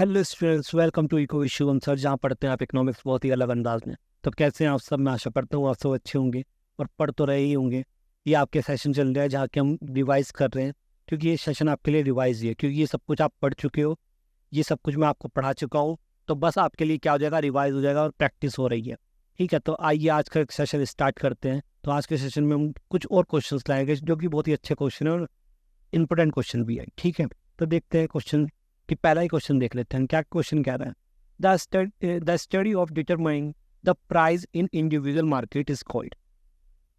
Hello students, welcome to eco Shivam sir, जहाँ पढ़ते हैं आप इकोनॉमिक्स बहुत ही अलग अंदाज में। तो कैसे हैं आप सब? मैं आशा करता हूँ आप सब अच्छे होंगे और पढ़ तो रहे ही होंगे। ये आपके सेशन चल रहा है जहाँ के हम रिवाइज कर रहे हैं, क्योंकि ये सेशन आपके लिए रिवाइज ही है, क्योंकि ये सब कुछ आप पढ़ चुके हो, ये सब कुछ मैं आपको पढ़ा चुका हूँ। तो बस आपके लिए क्या हो जाएगा, रिवाइज हो जाएगा और प्रैक्टिस हो रही है। ठीक है, तो आइए आज का सेशन स्टार्ट करते हैं। तो आज के सेशन में हम कुछ और क्वेश्चन लाएंगे जो कि बहुत ही अच्छे क्वेश्चन है और इंपॉर्टेंट क्वेश्चन भी है। ठीक है, तो देखते हैं क्वेश्चन कि पहला ही क्वेश्चन देख लेते हैं। क्या क्वेश्चन कह रहा है? The study of determining the price in individual market is called.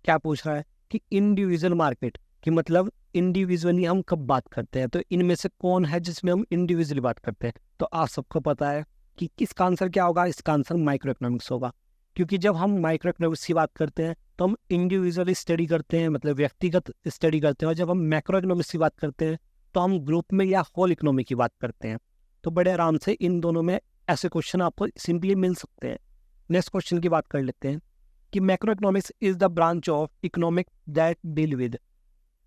क्या पूछ रहा है कि इंडिविजुअल मार्केट की मतलब इंडिविजुअली हम कब बात करते हैं, तो इनमें से कौन है जिसमें हम इंडिविजुअली बात करते हैं? तो आप सबको पता है कि इसका आंसर क्या होगा। इसका आंसर माइक्रो इकोनॉमिक्स होगा, क्योंकि जब हम माइक्रो इकोनॉमिक्स की बात करते हैं तो हम इंडिविजुअली स्टडी करते हैं, मतलब व्यक्तिगत स्टडी करते हैं। और जब हम मैक्रो इकोनॉमिक्स की बात करते हैं तो हम ग्रुप में या होल इकोनॉमी की बात करते हैं। तो बड़े आराम से इन दोनों में ऐसे क्वेश्चन आपको सिंपली मिल सकते हैं। नेक्स्ट क्वेश्चन की बात कर लेते हैं कि macro economics is the branch of economic that deal with.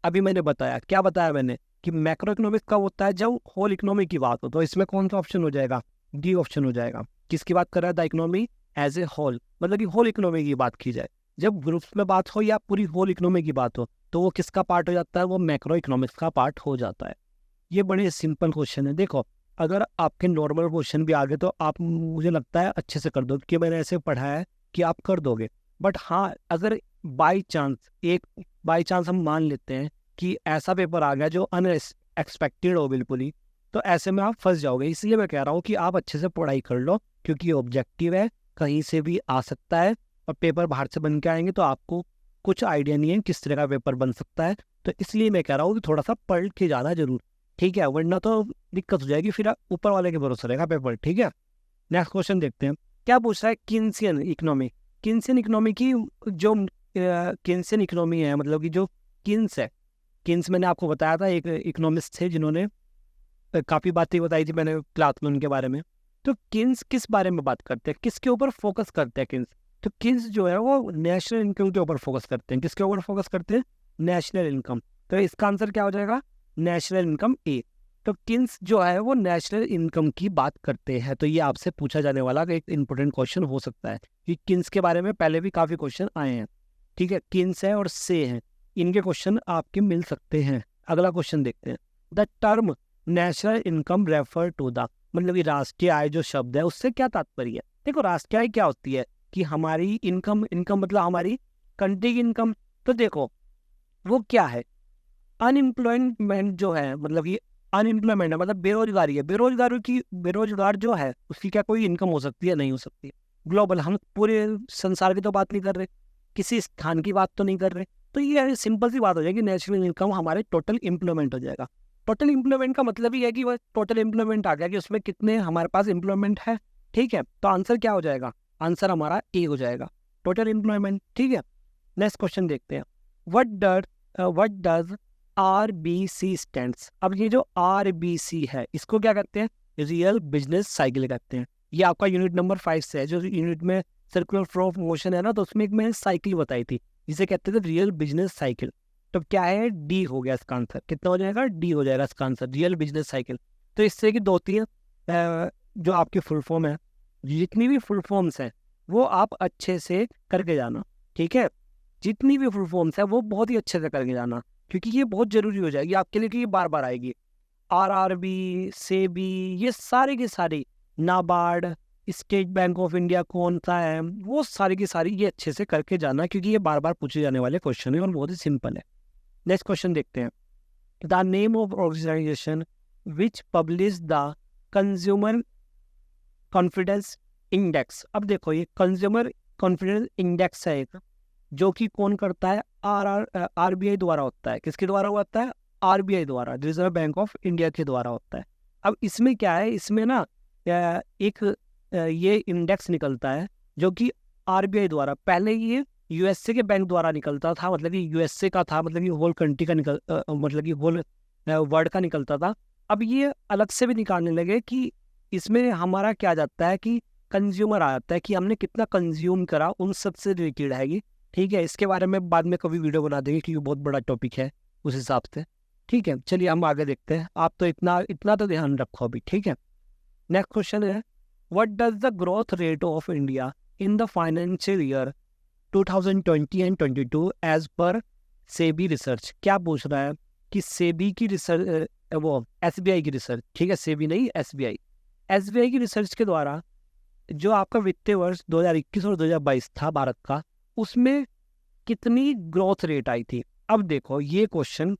अभी मैंने बताया, क्या बताया मैंने, कि मैक्रो इकोनॉमिक्स का होता है जब होल इकोनॉमी की बात हो। तो इसमें कौन सा ऑप्शन हो जाएगा? डी ऑप्शन हो जाएगा। किसकी बात कर रहा है? The economy as a whole, मतलब कि होल इकोनॉमी की बात की जाए। जब ग्रुप्स में बात हो या पूरी होल इकोनॉमी की बात हो तो वो किसका पार्ट हो जाता है? वो मैक्रो इकोनॉमिक्स का पार्ट हो जाता है। ये बड़े सिंपल क्वेश्चन है। देखो, अगर आपके नॉर्मल क्वेश्चन भी आ गए तो आप, मुझे लगता है, अच्छे से कर दो, क्योंकि मैंने ऐसे पढ़ा है कि आप कर दोगे। बट हाँ, अगर बाई चांस हम मान लेते हैं कि ऐसा पेपर आ गया जो अनएक्सपेक्टेड हो बिल्कुल ही, तो ऐसे में आप फंस जाओगे। इसलिए मैं कह रहा हूँ कि आप अच्छे से पढ़ाई कर लो, क्योंकि ये ऑब्जेक्टिव है, कहीं से भी आ सकता है। और पेपर बाहर से बन के आएंगे तो आपको कुछ आइडिया नहीं है किस तरह का पेपर बन सकता है। तो इसलिए मैं कह रहा हूँ कि थोड़ा सा पढ़ के जाना जरूर। ठीक है, वरना तो दिक्कत हो जाएगी, फिर ऊपर वाले के भरोसे रहेगा पेपर। ठीक है, नेक्स्ट क्वेश्चन देखते हैं। क्या पूछ रहा है? Keynesian economy. किन्सियन इकोनॉमी की जो किन्सियन इकोनॉमी है, मतलब कि जो किन्स है, किन्स मैंने आपको बताया था, एक इकोनॉमिस्ट थे जिन्होंने काफ़ी बातें बताई थी मैंने क्लास में उनके बारे में। तो किन्स किस बारे में बात करते हैं, किसके ऊपर फोकस करते हैं किन्स? तो किन्स जो है वो नेशनल इनकम के ऊपर फोकस करते हैं। किसके ऊपर फोकस करते हैं? National income. तो इसका आंसर क्या हो जाएगा? नेशनल इनकम ए। तो किन्स जो है वो नेशनल इनकम की बात करते हैं। तो ये आपसे पूछा जाने वाला एक इंपॉर्टेंट क्वेश्चन हो सकता है, कि किन्स के बारे में पहले भी काफ़ी क्वेश्चन आए हैं। ठीक है, किन्स है और से हैं, इनके क्वेश्चन आपके मिल सकते हैं। अगला क्वेश्चन देखते हैं। The term national income refer to the, मतलब ये राष्ट्रीय आय जो शब्द है उससे क्या तात्पर्य है? देखो, राष्ट्रीय आय क्या होती है कि हमारी इनकम मतलब हमारी कंट्री की इनकम। तो देखो, वो क्या है? अनएम्प्लॉयमेंट जो है, मतलब ये अनएम्प्लॉयमेंट है, मतलब बेरोजगारी है। बेरोजगार जो है उसकी क्या कोई इनकम हो सकती है? नहीं हो सकती। ग्लोबल, हम पूरे संसार की तो बात नहीं कर रहे, किसी स्थान की बात तो नहीं कर रहे। तो ये सिंपल सी बात हो जाएगी, नेशनल इनकम हमारे टोटल एम्प्लॉयमेंट हो जाएगा। टोटल एम्प्लॉयमेंट का मतलब ही है कि वह टोटल एम्प्लॉयमेंट आ गया कि उसमें कितने हमारे पास एम्प्लॉयमेंट है। ठीक है, तो आंसर क्या हो जाएगा? आंसर हमारा ए हो जाएगा, टोटल एम्प्लॉयमेंट। ठीक है, नेक्स्ट क्वेश्चन देखते हैं। What does RBC stands. अब ये जो RBC है इसको क्या कहते हैं? रियल बिजनेस साइकिल कहते हैं। ये आपका यूनिट नंबर 5 से है, जो यूनिट में सर्कुलर फ्लो ऑफ मोशन है ना, तो उसमें एक मैंने साइकिल बताई थी, जिसे कहते थे रियल बिजनेस साइकिल। तो क्या है? डी हो गया इसका आंसर। कितना हो जाएगा? डी हो जाएगा इसका आंसर, रियल बिजनेस साइकिल। तो इससे कि 2-3 जो आपकी फुल फॉर्म है, जितनी भी फुल फॉर्म्स हैं वो आप अच्छे से करके जाना। ठीक है, जितनी भी फुल फॉर्म्स है वो बहुत ही अच्छे से करके जाना, क्योंकि ये बहुत जरूरी हो जाएगी आपके लिए, कि ये बार बार आएगी। RRB, सेबी, ये सारे के सारे, NABARD, state bank of India कौन सा है, वो सारी की सारी ये अच्छे से करके जाना, क्योंकि ये बार बार पूछे जाने वाले क्वेश्चन है और बहुत ही सिंपल है। नेक्स्ट क्वेश्चन देखते हैं। The name of organisation which publish the consumer confidence index. अब देखो, ये कंज्यूमर कॉन्फिडेंस इंडेक्स है एक, जो कि कौन करता है? RBI द्वारा होता है। किसके द्वारा होता है? RBI द्वारा, रिजर्व बैंक ऑफ इंडिया के द्वारा होता है। अब इसमें क्या है, इसमें ना ये इंडेक्स निकलता है जो कि RBI द्वारा, पहले ये USA के बैंक द्वारा निकलता था, मतलब कि USA का था, मतलब कि होल कंट्री का मतलब कि होल वर्ल्ड का निकलता था। अब ये अलग से भी निकालने लगे कि इसमें हमारा क्या जाता है कि कंज्यूमर आ जाता है, कि हमने कितना कंज्यूम करा, उन सब से रिलेटेड है ये। ठीक है, इसके बारे में बाद में कभी वीडियो बना देंगे, क्योंकि बहुत बड़ा टॉपिक है उस हिसाब से। ठीक है, चलिए हम आगे देखते हैं। आप तो इतना तो ध्यान रखो अभी। ठीक है, नेक्स्ट क्वेश्चन है, what does the growth rate of India in the financial year 2020 and 22 as per SEBI research. क्या पूछ रहा है कि सेबी की रिसर्च, वो एसबीआई की रिसर्च, ठीक है, सेबी नहीं एसबीआई की रिसर्च के द्वारा जो आपका वित्तीय वर्ष 2021 और 2022 था भारत का, उसमें कितनी ग्रोथ रेट आई थी। अब देखो ये क्वेश्चन,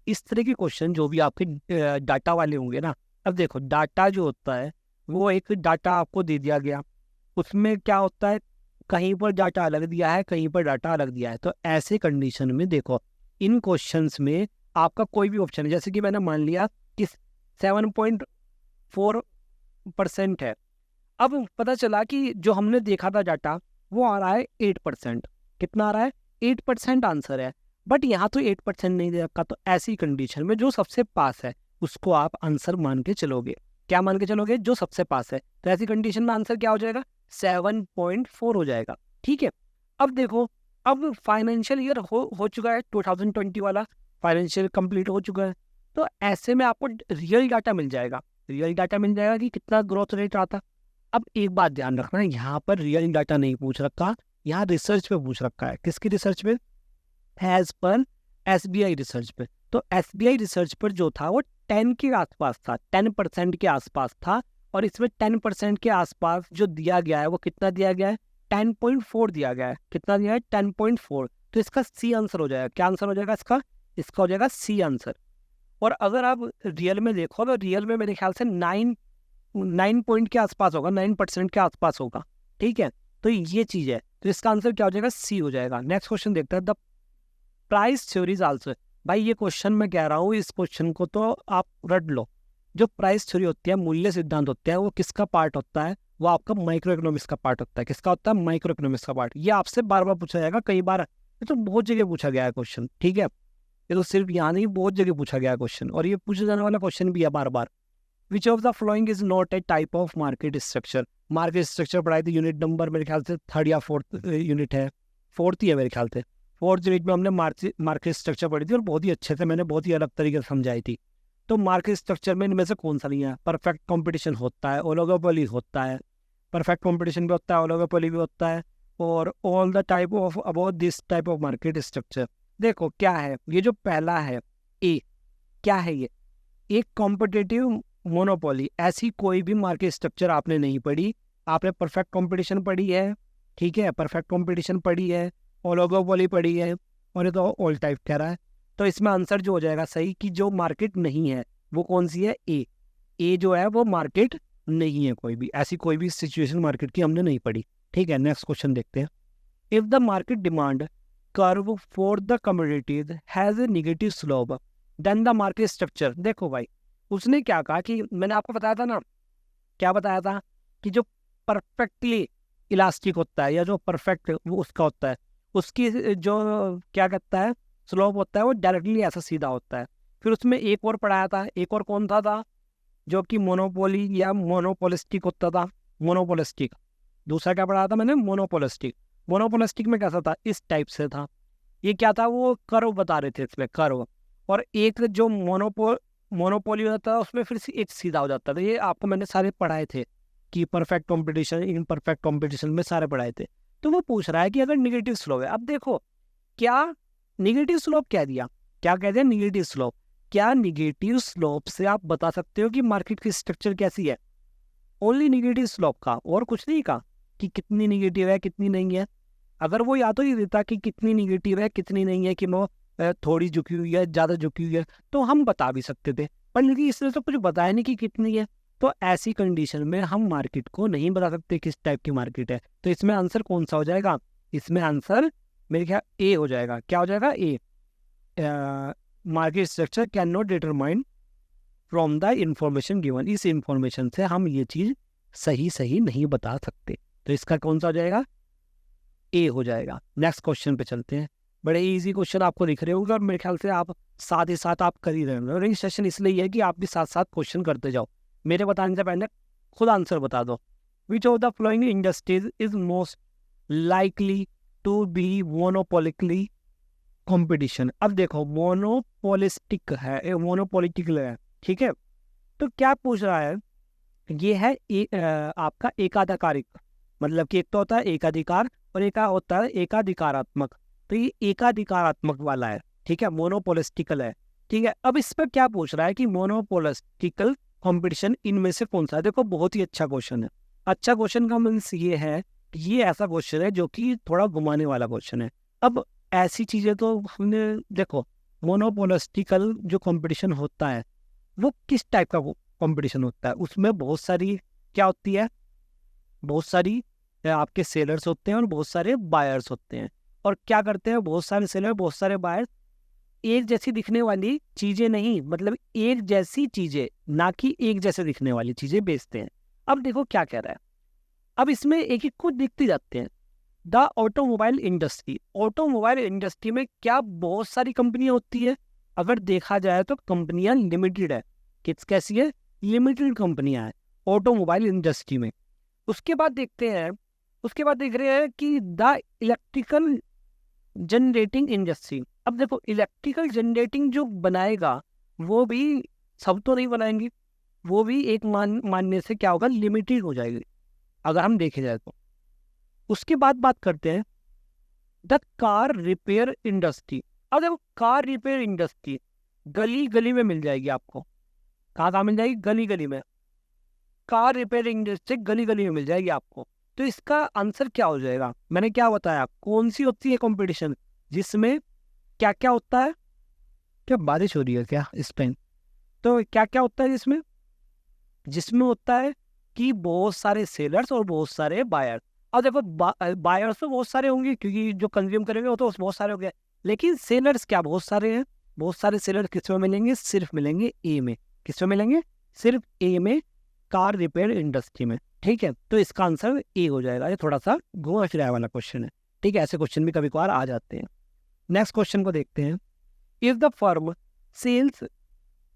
इस तरह के क्वेश्चन जो भी आपके डाटा वाले होंगे ना, अब देखो डाटा जो होता है वो एक डाटा आपको दे दिया गया, उसमें क्या होता है, कहीं पर डाटा अलग दिया है, कहीं पर डाटा अलग दिया है। तो ऐसे कंडीशन में देखो इन क्वेश्चंस में आपका कोई भी ऑप्शन है, जैसे कि मैंने मान लिया कि 7.4% है। अब पता चला कि जो हमने देखा था डाटा वो आ रहा है 8%। कितना आ रहा है? 8% आंसर है, बट यहाँ तो 8% नहीं दे रखा। तो ऐसी कंडीशन में जो सबसे पास है उसको आप आंसर मान के चलोगे। क्या मान के चलोगे? जो सबसे पास है। तो ऐसी कंडीशन में आंसर क्या हो जाएगा? 7.4 हो जाएगा। ठीक है, अब देखो, अब फाइनेंशियल ईयर हो चुका है, 2020 वाला फाइनेंशियल कंप्लीट हो चुका है। तो ऐसे में आपको रियल डाटा मिल जाएगा, कि कितना ग्रोथ रेट आता। अब एक बात ध्यान रखना है, यहाँ पर रियल डाटा नहीं पूछ रखा, यहाँ रिसर्च पे पूछ रखा है। किसकी रिसर्च पे? एज पर एसबीआई रिसर्च पे। तो एसबीआई रिसर्च पर जो था वो 10 के आसपास था, 10% के आसपास था। और इसमें 10% के आसपास जो दिया गया है वो कितना दिया गया है? 10.4 दिया गया है। कितना दिया है? 10.4। तो इसका सी आंसर हो जाएगा। क्या आंसर हो जाएगा इसका? इसका हो जाएगा सी आंसर। और अगर आप रियल में देखो तो रियल में मेरे ख्याल से 9 पॉइंट के आसपास होगा, 9% के आसपास होगा। ठीक है, तो ये चीज है। तो इसका आंसर क्या हो जाएगा? सी हो जाएगा। नेक्स्ट क्वेश्चन देखते हैं, द प्राइस थ्योरीज आल्सो। भाई ये क्वेश्चन मैं कह रहा हूँ, इस क्वेश्चन को तो आप रट लो। जो प्राइस थ्योरी होती है, मूल्य सिद्धांत होता है, वो किसका पार्ट होता है? वो आपका माइक्रो इकोनॉमिक्स का पार्ट होता है। किसका होता है? माइक्रो इकोनॉमिक्स का पार्ट। ये आपसे बार बार पूछा जाएगा, कई बार, ये तो बहुत जगह पूछा गया है क्वेश्चन। ठीक है, ये तो सिर्फ यहाँ नहीं, बहुत जगह पूछा गया है क्वेश्चन, और ये पूछा जाने वाला क्वेश्चन भी है बार बार। Which of the following is not a type of market structure. Market structure पढ़ाई थी, यूनिट नंबर मेरे ख्याल से 3rd या 4th यूनिट है, 4th ही है मेरे ख्याल से। 4th यूनिट में हमने मार्केट स्ट्रक्चर पढ़ी थी, और बहुत ही अच्छे से मैंने बहुत ही अलग तरीके से समझाई थी। तो मार्केट स्ट्रक्चर में इनमें से कौन सा नहीं है? परफेक्ट कंपटीशन होता है, ओलिगोपोली होता है, परफेक्ट कंपटीशन भी होता है, ओलिगोपोली भी होता है, और all the type of about this type of market structure. देखो क्या है ये जो पहला है, ए, क्या है ये? एक कॉम्पिटिटिव मोनोपोली। ऐसी कोई भी मार्केट स्ट्रक्चर आपने नहीं पढ़ी। आपने परफेक्ट कंपटीशन पढ़ी है, ठीक है, परफेक्ट कंपटीशन पढ़ी है, ओलिगोपोली पढ़ी है, और ये तो ऑल टाइप कह रहा है। तो इसमें आंसर जो हो जाएगा सही, कि जो मार्केट नहीं है वो कौन सी है? ए जो है वो मार्केट नहीं है। कोई भी ऐसी कोई भी सिचुएशन मार्केट की हमने नहीं पढ़ी। ठीक है, नेक्स्ट क्वेश्चन देखते हैं। If the market demand curve for the commodities has a negative slope then the market structure. देखो भाई, उसने क्या कहा कि मैंने आपको बताया था ना, क्या बताया था, कि जो परफेक्टली इलास्टिक होता है, या जो परफेक्ट वो उसका होता है, उसकी जो क्या कहता है स्लोप होता है, वो डायरेक्टली ऐसा सीधा होता है। फिर उसमें एक और पढ़ाया था, एक और कौन था जो कि मोनोपोली या मोनोपोलिस्टिक होता था, मोनोपोलिस्टिक। दूसरा क्या पढ़ाया था मैंने? मोनोपोलिस्टिक। मोनोपोलिस्टिक में कैसा था? इस टाइप से था। ये क्या था? वो कर्व बता रहे थे इसमें, कर्व। और एक जो मोनोपोली होता था उसमें फिर एक सीधा हो जाता था। ये आपको मैंने सारे पढ़ाए थे, कि perfect competition, in perfect competition में सारे पढ़ाए थे। तो वो पूछ रहा है कि अगर निगेटिव स्लोप है, अब देखो क्या निगेटिव स्लोप कह दिया, क्या कह दिया? Negative slope. क्या निगेटिव स्लोप से आप बता सकते हो कि मार्केट की स्ट्रक्चर कैसी है? ओनली निगेटिव स्लोप का, और कुछ नहीं कहा कि कितनी निगेटिव है कितनी नहीं है। अगर वो या तो ये देता कि कितनी निगेटिव है कितनी नहीं है, कि वो थोड़ी झुकी हुई है, ज़्यादा झुकी हुई है, तो हम बता भी सकते थे। पर लेकिन इसने तो कुछ बताया नहीं कि कितनी है। तो ऐसी कंडीशन में हम मार्केट को नहीं बता सकते किस टाइप की मार्केट है। तो इसमें आंसर कौन सा हो जाएगा? इसमें आंसर मेरे ख्याल ए हो जाएगा। क्या हो जाएगा? A. Market structure can not determine from the information given. इस इंफॉर्मेशन से हम ये चीज़ सही नहीं बता सकते। तो इसका कौन सा हो जाएगा? ए हो जाएगा। नेक्स्ट क्वेश्चन पे चलते हैं। बड़े इजी क्वेश्चन आपको दिख रहे होंगे, और मेरे ख्याल से आप साथ ही साथ आप कर ही रहे होंगे। और ये सेशन इसलिए है कि आप भी साथ साथ क्वेश्चन करते जाओ, मेरे बताने से पहले खुद आंसर बता दो। Which of the following industries is most likely to be monopolistically competition. अब देखो मोनोपोलिस्टिक है, मोनोपोलिटिकल है, ठीक है। तो क्या पूछ रहा है ये है आपका एकाधिकारिक, मतलब कि एक तो होता है एकाधिकार और एक होता है एकाधिकारात्मक। तो ये एकाधिकारात्मक वाला है, ठीक है, मोनोपोलिस्टिकल है। ठीक है, अब इस पर क्या पूछ रहा है कि मोनोपोलिस्टिकल कंपटीशन इनमें से कौन सा है। देखो बहुत ही अच्छा क्वेश्चन है। अच्छा क्वेश्चन का मीन्स ये है कि ये ऐसा क्वेश्चन है जो कि थोड़ा घुमाने वाला क्वेश्चन है। अब ऐसी चीजें तो हमने, देखो मोनोपोलिस्टिकल जो कंपटीशन होता है वो किस टाइप का कंपटीशन होता है, उसमें बहुत सारी क्या होती है, बहुत सारी आपके सेलर्स होते हैं और बहुत सारे बायर्स होते हैं। और क्या करते हैं बहुत सारे सेलर बहुत सारे बायर्स, एक जैसी दिखने वाली चीजें नहीं, मतलब एक जैसी चीजें, ना कि एक जैसे दिखने वाली चीजें बेचते हैं। अब देखो क्या कह रहा है, अब इसमें एक एक कुछ दिखते जाते हैं। The automobile industry, automobile industry में क्या बहुत सारी कंपनियां होती है। अगर देखा जाए तो कंपनियां लिमिटेड है। कैसी है, लिमिटेड कंपनियां हैं ऑटोमोबाइल इंडस्ट्री में। उसके बाद देखते हैं, उसके बाद देख रहे हैं कि द इलेक्ट्रिकल जनरेटिंग इंडस्ट्री। अब देखो इलेक्ट्रिकल जनरेटिंग जो बनाएगा वो भी सब तो नहीं बनाएंगे, वो भी एक मानने से क्या होगा, लिमिटेड हो जाएगी अगर हम देखे जाए तो। उसके बाद बात करते हैं द कार रिपेयर इंडस्ट्री। अब देखो कार रिपेयर इंडस्ट्री गली गली में मिल जाएगी आपको। कहाँ कहाँ मिल जाएगी, गली गली में। कार रिपेयर इंडस्ट्री गली गली में मिल जाएगी आपको। तो इसका आंसर क्या हो जाएगा, मैंने क्या बताया, कौन सी होती है कंपटीशन जिसमें क्या क्या होता है। क्या बारिश हो रही है क्या इस टाइम? तो क्या क्या होता है जिसमें, जिसमें होता है कि बहुत सारे सेलर्स और बहुत सारे बायर्स। अब देखो बायर्स तो बहुत सारे होंगे क्योंकि जो कंज्यूम करेंगे वो तो बहुत सारे हो गए, लेकिन सेलर्स क्या बहुत सारे हैं। बहुत सारे सेलर किस में मिलेंगे, सिर्फ मिलेंगे ए में। किस में मिलेंगे, सिर्फ ए में, कार रिपेयर इंडस्ट्री में। ठीक है, तो इसका आंसर ए हो जाएगा। ये थोड़ा सा घुमा फिराया वाला क्वेश्चन है। ठीक है, ऐसे क्वेश्चन भी कभी कभार आ जाते हैं। नेक्स्ट क्वेश्चन को देखते हैं। If the firm sells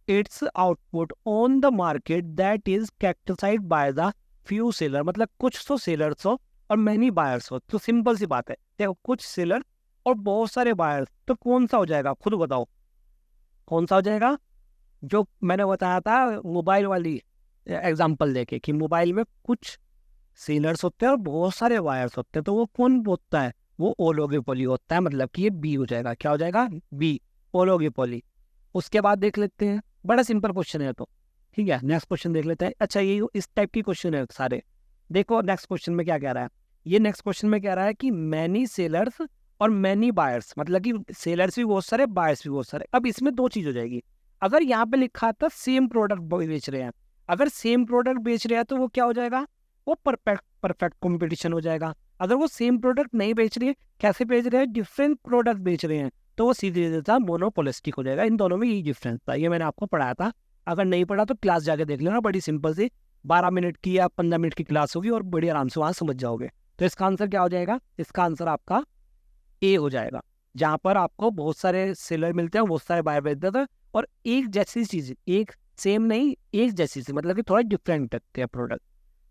its output on the market that is characterised by the few seller, मतलब कुछ तो सेलर्स हो और मैनी बायर्स हो। तो सिंपल सी बात है, देखो कुछ सेलर और बहुत सारे बायर्स, तो कौन सा हो जाएगा खुद बताओ, कौन सा हो जाएगा। जो मैंने बताया था मोबाइल वाली एग्जांपल देके कि मोबाइल में कुछ सेलर्स होते हैं और बहुत सारे बायर्स होते हैं, तो वो कौन होता है, वो ओलिगोपोली होता है। मतलब कि ये बी हो जाएगा। क्या हो जाएगा, बी, ओलिगोपोली। उसके बाद देख लेते हैं, बड़ा सिंपल क्वेश्चन है तो। ठीक है, नेक्स्ट क्वेश्चन देख लेते हैं। अच्छा ये इस टाइप की क्वेश्चन है सारे। देखो नेक्स्ट क्वेश्चन में क्या कह रहा है, ये नेक्स्ट क्वेश्चन में कह रहा है कि मैनी सेलर्स और मैनी बायर्स, मतलब कि सेलर्स भी बहुत सारे बायर्स भी बहुत सारे। अब इसमें दो चीज हो जाएगी। अगर यहाँ पे लिखा था सेम प्रोडक्ट बेच रहे हैं, अगर सेम प्रोडक्ट बेच रहे हैं तो वो क्या हो जाएगा, वो परफेक्ट परफेक्ट कॉम्पिटिशन हो जाएगा। अगर वो सेम प्रोडक्ट नहीं बेच रही है, कैसे बेच रहे हैं, डिफरेंट प्रोडक्ट बेच रहे हैं, तो वो सीधे सीधा मोनोपोलिस्टिक हो जाएगा। इन दोनों में यही डिफरेंस था, ये मैंने आपको पढ़ाया था। अगर नहीं पढ़ा तो क्लास जाके देख लेना, बड़ी सिंपल सी 12 मिनट की या 15 मिनट की क्लास होगी और बड़ी आराम से वहां समझ जाओगे। तो इसका आंसर क्या हो जाएगा, इसका आंसर आपका ए हो जाएगा, जहां पर आपको बहुत सारे सेलर मिलते हैं, बहुत सारे बायर मिलते हैं और एक जैसी चीज, एक सेम नहीं एक जैसी सी, मतलब कि थोड़ा डिफरेंट रखते हैं प्रोडक्ट।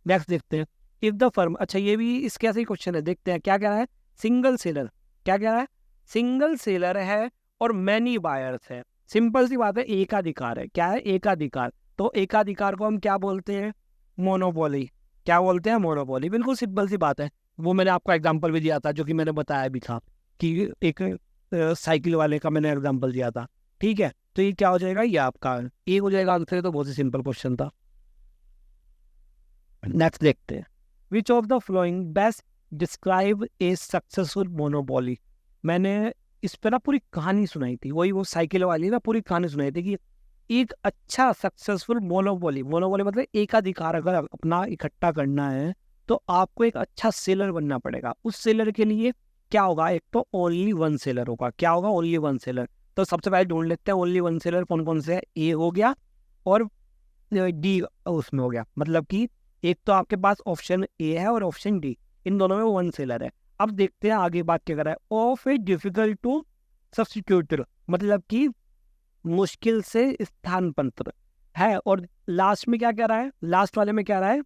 नेक्स्ट देखते हैं। इफ द फर्म, अच्छा ये भी इसके ऐसे ही क्वेश्चन है, देखते हैं क्या कह रहा है। सिंगल सेलर, क्या कह रहा है, सिंगल सेलर है और मैनी बायर्स है। सिंपल सी बात है, एकाधिकार है। क्या है, एकाधिकार। तो एकाधिकार को हम क्या बोलते हैं, मोनोपोली। क्या बोलते हैं, मोनोपोली। बिल्कुल सिंपल सी बात है। वो मैंने आपको एग्जाम्पल भी दिया था, जो कि मैंने बताया भी था कि एक साइकिल वाले का मैंने एग्जाम्पल दिया था। ठीक है, तो ये क्या हो जाएगा, ये आपका ए हो जाएगा आंसर। तो बहुत ही सिंपल क्वेश्चन था। नेक्स्ट देखते हैं। विच of the flowing best describe A successful monopoly. मैंने इस पर ना पूरी कहानी सुनाई थी, वही वो साइकिल वाली ना पूरी कहानी सुनाई थी कि एक अच्छा सक्सेसफुल मोनोपोली, मोनोपोली मतलब एकाधिकार अगर अपना इकट्ठा करना है तो आपको एक अच्छा सेलर बनना पड़ेगा। उस सेलर के लिए क्या होगा, एक तो ओनली वन सेलर होगा। क्या होगा, ओनली वन सेलर। तो सबसे पहले ढूंढ लेते हैं ओनली वन सेलर कौन कौन से है। ए हो गया और डी उसमें हो गया, मतलब कि एक तो आपके पास ऑप्शन ए है और ऑप्शन डी, इन दोनों में वन सेलर है। अब देखते हैं आगे बात क्या कर रहा है। Of a difficult to substitute, मतलब कि मुश्किल से स्थान पत्र है। और लास्ट में क्या कह रहा है, लास्ट वाले में क्या रहा है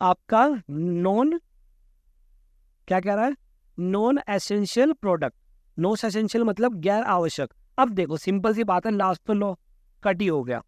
आपका, नॉन, क्या कह रहा है, non essential product. Non essential मतलब गैर आवश्यक। अब देखो सिंपल सी बात है, लास्ट तो लो कट ही हो गया।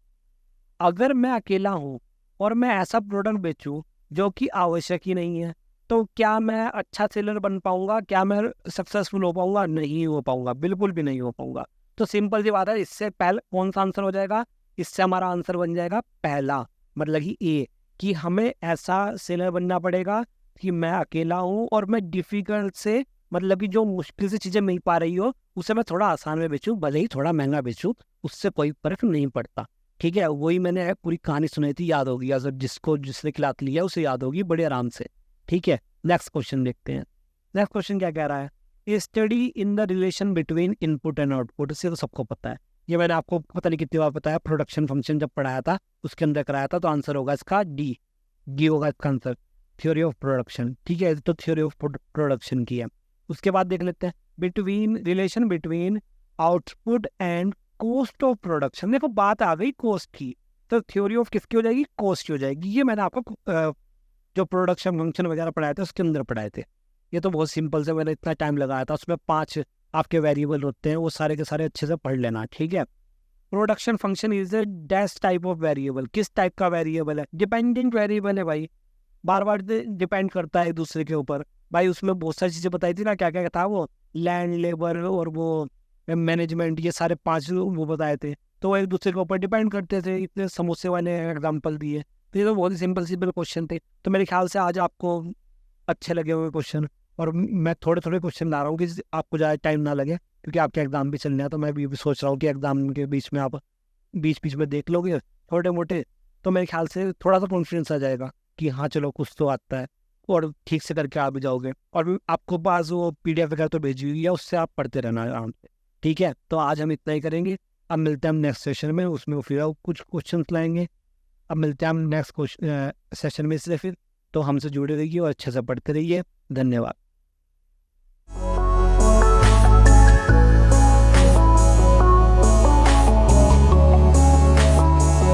अगर मैं अकेला हूं और मैं ऐसा प्रोडक्ट बेचूं जो कि आवश्यक ही नहीं है, तो क्या मैं अच्छा सेलर बन पाऊंगा? क्या मैं सक्सेसफुल हो पाऊंगा? नहीं हो पाऊंगा, बिल्कुल भी नहीं हो पाऊंगा। तो सिंपल सी बात है, इससे पहले कौन सा आंसर हो जाएगा? इससे हमारा आंसर बन जाएगा पहला, मतलब कि ए, कि हमें ऐसा सेलर बनना पड़ेगा कि मैं अकेला हूँ और मैं डिफिकल्ट से, मतलब कि जो मुश्किल से चीज़ें मिल पा रही हो उसे मैं थोड़ा आसान में बेचूं, भले ही थोड़ा महंगा बेचूं, उससे कोई फर्क नहीं पड़ता। ठीक है, वही मैंने पूरी कहानी सुनाई थी, याद होगी, अगर जिसने क्लास लिया उसे याद होगी बड़े आराम से। ठीक है, नेक्स्ट क्वेश्चन देखते हैं। नेक्स्ट क्वेश्चन क्या कह रहा है? Study in the relation between input and output. इससे तो सबको पता है, ये मैंने आपको पता नहीं कितनी बार बताया, प्रोडक्शन फंक्शन जब पढ़ाया था उसके अंदर कराया था, तो आंसर होगा इसका डी। डी होगा इसका आंसर, थ्योरी ऑफ प्रोडक्शन। ठीक है, तो थ्योरी ऑफ प्रोडक्शन की है। उसके बाद देख लेते हैं relation between output and cost of production. देखो बात आ गई कॉस्ट की, तो थ्योरी ऑफ किसकी हो जाएगी? कॉस्ट की हो जाएगी। ये मैंने आपको जो प्रोडक्शन फंक्शन वगैरह पढ़ाए थे उसके अंदर पढ़ाए थे। ये तो बहुत सिंपल से, मैंने इतना टाइम लगाया था, उसमें 5 आपके वेरिएबल होते हैं, वो सारे के सारे अच्छे से पढ़ लेना। ठीक है, production function is a dash type of variable. किस टाइप का वेरिएबल है? डिपेंडेंट वेरिएबल है भाई, बार बार डिपेंड करता है एक दूसरे के ऊपर। भाई उसमें बहुत सारी चीज़ें बताई थी ना, क्या क्या था वो, लैंड, लेबर और वो मैनेजमेंट, ये सारे 5 वो बताए थे, तो वो एक दूसरे के ऊपर डिपेंड करते थे। इतने समोसे वाले एग्जाम्पल दिए, तो ये तो बहुत ही सिंपल सिंपल क्वेश्चन थे। तो मेरे ख्याल से आज आपको अच्छे लगे हुए क्वेश्चन, और मैं थोड़े थोड़े क्वेश्चन ला रहा हूँ कि आपको ज़्यादा टाइम ना लगे, क्योंकि आपके एग्जाम भी चलने हैं। तो मैं भी सोच रहा हूँ कि एग्जाम के बीच में आप बीच बीच में देख लोगे छोटे मोटे, तो मेरे ख्याल से थोड़ा सा कॉन्फिडेंस आ जाएगा कि हाँ चलो कुछ तो आता है, और ठीक से करके आ भी जाओगे। और भी आपको पास वो PDF वगैरह तो भेजी हुई है, उससे आप पढ़ते रहना आराम से। ठीक है, तो आज हम इतना ही करेंगे। अब मिलते हैं हम नेक्स्ट सेशन में, उसमें फिर कुछ क्वेश्चन लाएंगे। अब मिलते हैं हम नेक्स्ट सेशन में, इसलिए फिर तो हमसे जुड़े रहिए और अच्छे से पढ़ते रहिए। धन्यवाद।